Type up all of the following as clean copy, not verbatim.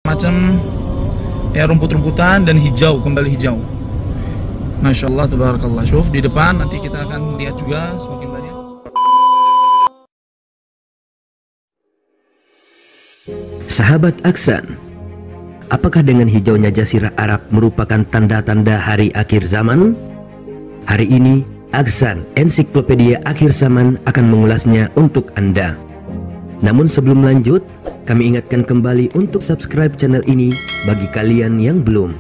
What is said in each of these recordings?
macam ya rumput-rumputan dan hijau, kembali hijau. Masya Allah, tabarakallah. Syuf di depan, nanti kita akan lihat juga semakin banyak. Sahabat Aksan, apakah dengan hijaunya Jazirah Arab merupakan tanda-tanda hari akhir zaman? Hari ini, Aksan, ensiklopedia akhir zaman akan mengulasnya untuk Anda. Namun sebelum lanjut, kami ingatkan kembali untuk subscribe channel ini bagi kalian yang belum.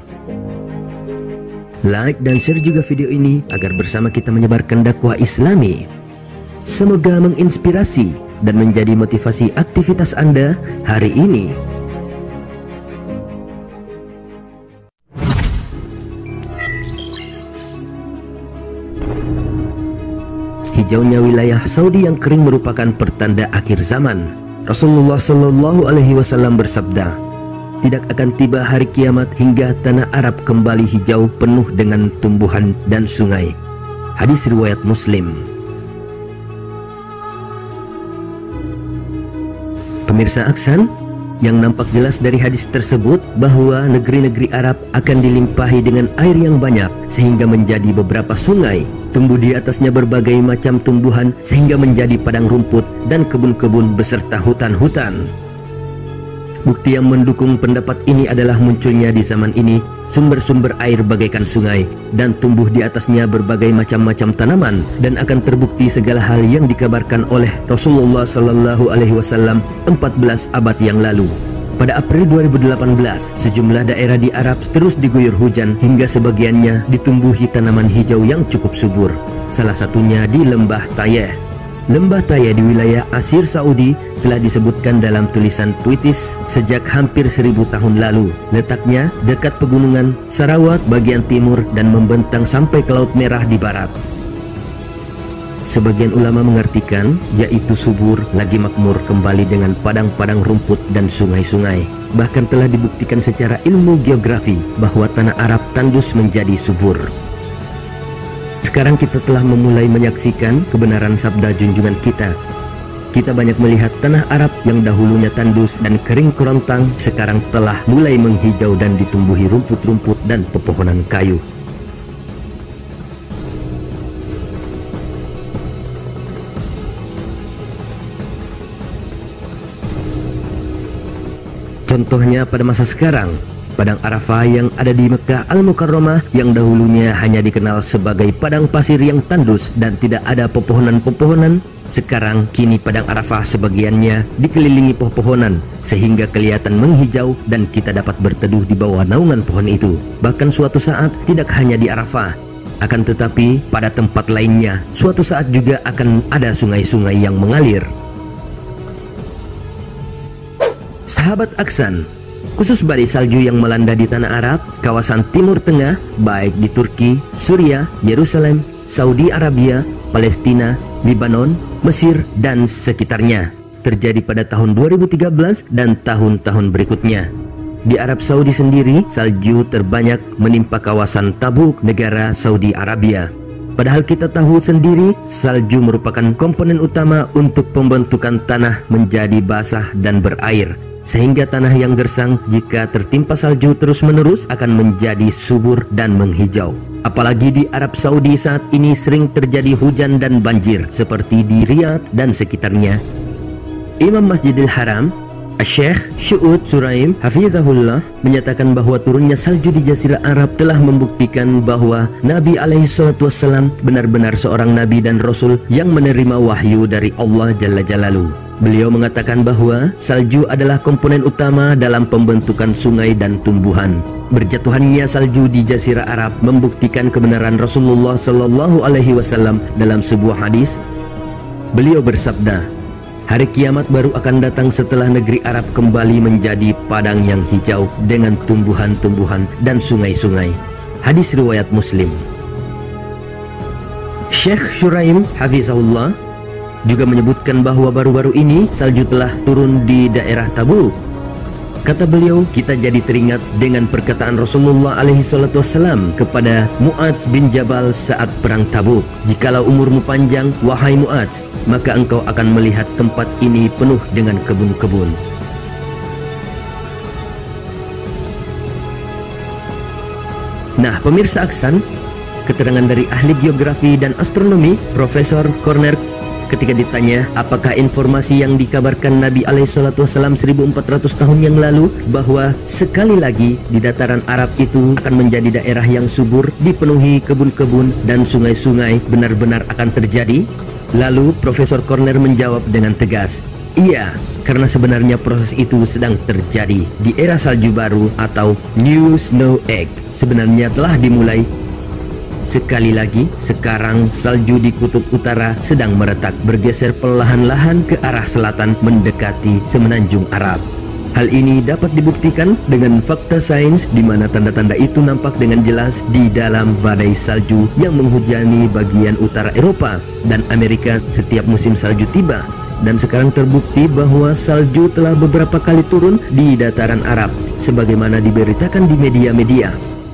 Like dan share juga video ini agar bersama kita menyebarkan dakwah Islami. Semoga menginspirasi dan menjadi motivasi aktivitas Anda hari ini. Hijaunya wilayah Saudi yang kering merupakan pertanda akhir zaman. Rasulullah Shallallahu Alaihi Wasallam bersabda, tidak akan tiba hari kiamat hingga tanah Arab kembali hijau penuh dengan tumbuhan dan sungai. Hadis riwayat Muslim. Pemirsa Aksan, yang nampak jelas dari hadis tersebut bahwa negeri-negeri Arab akan dilimpahi dengan air yang banyak sehingga menjadi beberapa sungai, tumbuh di atasnya berbagai macam tumbuhan sehingga menjadi padang rumput dan kebun-kebun beserta hutan-hutan. Bukti yang mendukung pendapat ini adalah munculnya di zaman ini sumber-sumber air bagaikan sungai dan tumbuh di atasnya berbagai macam-macam tanaman, dan akan terbukti segala hal yang dikabarkan oleh Rasulullah Sallallahu Alaihi Wasallam 14 abad yang lalu. Pada April 2018, sejumlah daerah di Arab terus diguyur hujan hingga sebagiannya ditumbuhi tanaman hijau yang cukup subur. Salah satunya di Lembah Tayeh. Lembah Tayeh di wilayah Asir Saudi telah disebutkan dalam tulisan puitis sejak hampir 1000 tahun lalu. Letaknya dekat pegunungan Sarawak bagian timur dan membentang sampai ke Laut Merah di barat. Sebagian ulama mengartikan yaitu subur lagi makmur kembali dengan padang-padang rumput dan sungai-sungai. Bahkan telah dibuktikan secara ilmu geografi bahwa tanah Arab tandus menjadi subur. Sekarang kita telah memulai menyaksikan kebenaran sabda junjungan kita. Kita banyak melihat tanah Arab yang dahulunya tandus dan kering kerontang sekarang telah mulai menghijau dan ditumbuhi rumput-rumput dan pepohonan kayu. Contohnya pada masa sekarang, Padang Arafah yang ada di Mekah Al-Mukarramah yang dahulunya hanya dikenal sebagai padang pasir yang tandus dan tidak ada pepohonan-pepohonan, sekarang kini Padang Arafah sebagiannya dikelilingi pepohonan sehingga kelihatan menghijau dan kita dapat berteduh di bawah naungan pohon itu. Bahkan suatu saat tidak hanya di Arafah, akan tetapi pada tempat lainnya suatu saat juga akan ada sungai-sungai yang mengalir. Sahabat Aksan, khusus badai salju yang melanda di tanah Arab, kawasan Timur Tengah, baik di Turki, Suriah, Yerusalem, Saudi Arabia, Palestina, Lebanon, Mesir, dan sekitarnya, terjadi pada tahun 2013 dan tahun-tahun berikutnya. Di Arab Saudi sendiri, salju terbanyak menimpa kawasan Tabuk, negara Saudi Arabia. Padahal kita tahu sendiri, salju merupakan komponen utama untuk pembentukan tanah menjadi basah dan berair. Sehingga tanah yang gersang jika tertimpa salju terus-menerus akan menjadi subur dan menghijau. Apalagi di Arab Saudi saat ini sering terjadi hujan dan banjir seperti di Riyadh dan sekitarnya. Imam Masjidil Haram, Syekh Syu'ud Suraim Hafizahullah menyatakan bahwa turunnya salju di Jazirah Arab telah membuktikan bahwa Nabi SAW benar-benar seorang Nabi dan Rasul yang menerima wahyu dari Allah Jalla Jalaluhu. Beliau mengatakan bahwa salju adalah komponen utama dalam pembentukan sungai dan tumbuhan. Berjatuhannya salju di Jazirah Arab membuktikan kebenaran Rasulullah Sallallahu Alaihi Wasallam dalam sebuah hadis. Beliau bersabda, hari kiamat baru akan datang setelah negeri Arab kembali menjadi padang yang hijau dengan tumbuhan-tumbuhan dan sungai-sungai. Hadis riwayat Muslim. Syekh Syuraim Hafizahullah juga menyebutkan bahwa baru-baru ini salju telah turun di daerah Tabuk. Kata beliau, kita jadi teringat dengan perkataan Rasulullah SAW kepada Mu'adz bin Jabal saat perang Tabuk. Jikalau umurmu panjang, wahai Mu'adz, maka engkau akan melihat tempat ini penuh dengan kebun-kebun. Nah, pemirsa Aksan, keterangan dari ahli geografi dan astronomi Profesor Corner ketika ditanya apakah informasi yang dikabarkan Nabi SAW 1400 tahun yang lalu bahwa sekali lagi di dataran Arab itu akan menjadi daerah yang subur, dipenuhi kebun-kebun dan sungai-sungai benar-benar akan terjadi? Lalu Profesor Corner menjawab dengan tegas, iya, karena sebenarnya proses itu sedang terjadi di era salju baru atau New Snow Age sebenarnya telah dimulai. Sekali lagi, sekarang salju di kutub utara sedang meretak bergeser perlahan-lahan ke arah selatan mendekati semenanjung Arab. Hal ini dapat dibuktikan dengan fakta sains di mana tanda-tanda itu nampak dengan jelas di dalam badai salju yang menghujani bagian utara Eropa dan Amerika setiap musim salju tiba. Dan sekarang terbukti bahwa salju telah beberapa kali turun di dataran Arab sebagaimana diberitakan di media-media.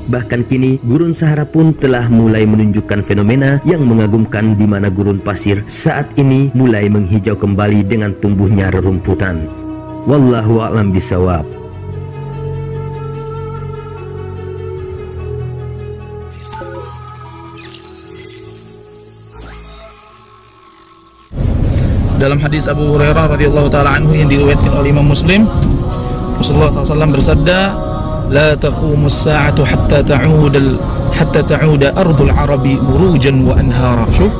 Bahkan kini gurun Sahara pun telah mulai menunjukkan fenomena yang mengagumkan di mana gurun pasir saat ini mulai menghijau kembali dengan tumbuhnya rerumputan. Wallahu a'lam bisawab. Dalam hadis Abu Hurairah radhiyallahu taala anhu yang diriwayatkan oleh Imam Muslim, Rasulullah SAW bersabda, لا تقوم الساعة حتى تعود أرض العرب مروجا وأنهارا. Syuf,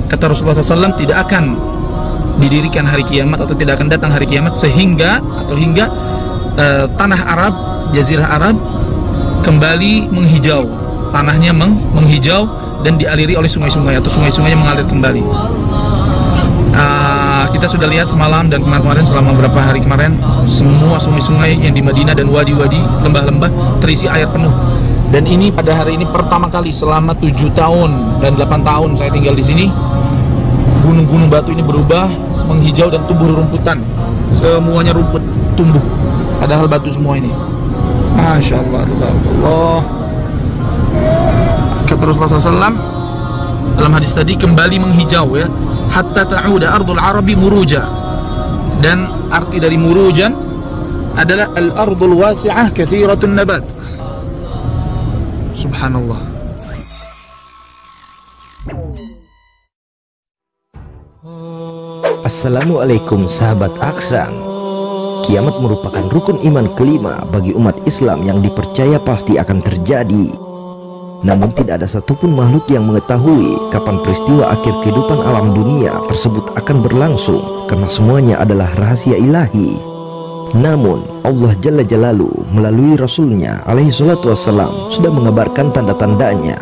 kata Rasulullah SAW, tidak akan didirikan hari kiamat atau tidak akan datang hari kiamat hingga tanah Arab, jazirah Arab kembali menghijau, tanahnya menghijau dan dialiri oleh sungai-sungai atau sungai-sungainya mengalir kembali. Kita sudah lihat semalam dan kemarin selama beberapa hari kemarin, semua sungai-sungai yang di Madinah dan wadi-wadi, lembah-lembah terisi air penuh. Dan ini pada hari ini pertama kali selama 7 tahun dan 8 tahun saya tinggal di sini, gunung-gunung batu ini berubah menghijau dan tumbuh rumputan. Semuanya rumput tumbuh, padahal batu semua ini. Masya Allah, tabarakallah. Kata Rasulullah SAW dalam hadis tadi, kembali menghijau ya, hatta ta'uda ardul arabi muruja. Dan arti dari murujan adalah al-ardul wasi'ah kathiratun nabat. Subhanallah. Assalamualaikum sahabat Aksan. Kiamat merupakan rukun iman kelima bagi umat Islam yang dipercaya pasti akan terjadi. Namun tidak ada satupun makhluk yang mengetahui kapan peristiwa akhir kehidupan alam dunia tersebut akan berlangsung, karena semuanya adalah rahasia ilahi. Namun Allah Jalla Jalalu melalui Rasulnya alaihi salatu wassalam sudah mengabarkan tanda-tandanya.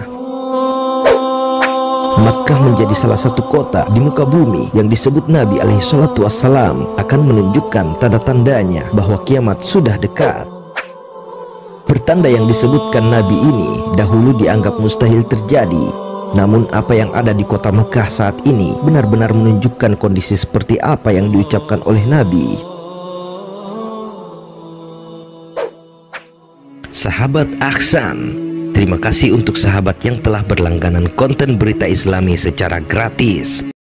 Makkah menjadi salah satu kota di muka bumi yang disebut Nabi alaihi salatu wassalam akan menunjukkan tanda-tandanya bahwa kiamat sudah dekat. Pertanda yang disebutkan Nabi ini dahulu dianggap mustahil terjadi. Namun apa yang ada di kota Mekah saat ini benar-benar menunjukkan kondisi seperti apa yang diucapkan oleh Nabi. Sahabat Aksan, terima kasih untuk sahabat yang telah berlangganan konten berita Islami secara gratis.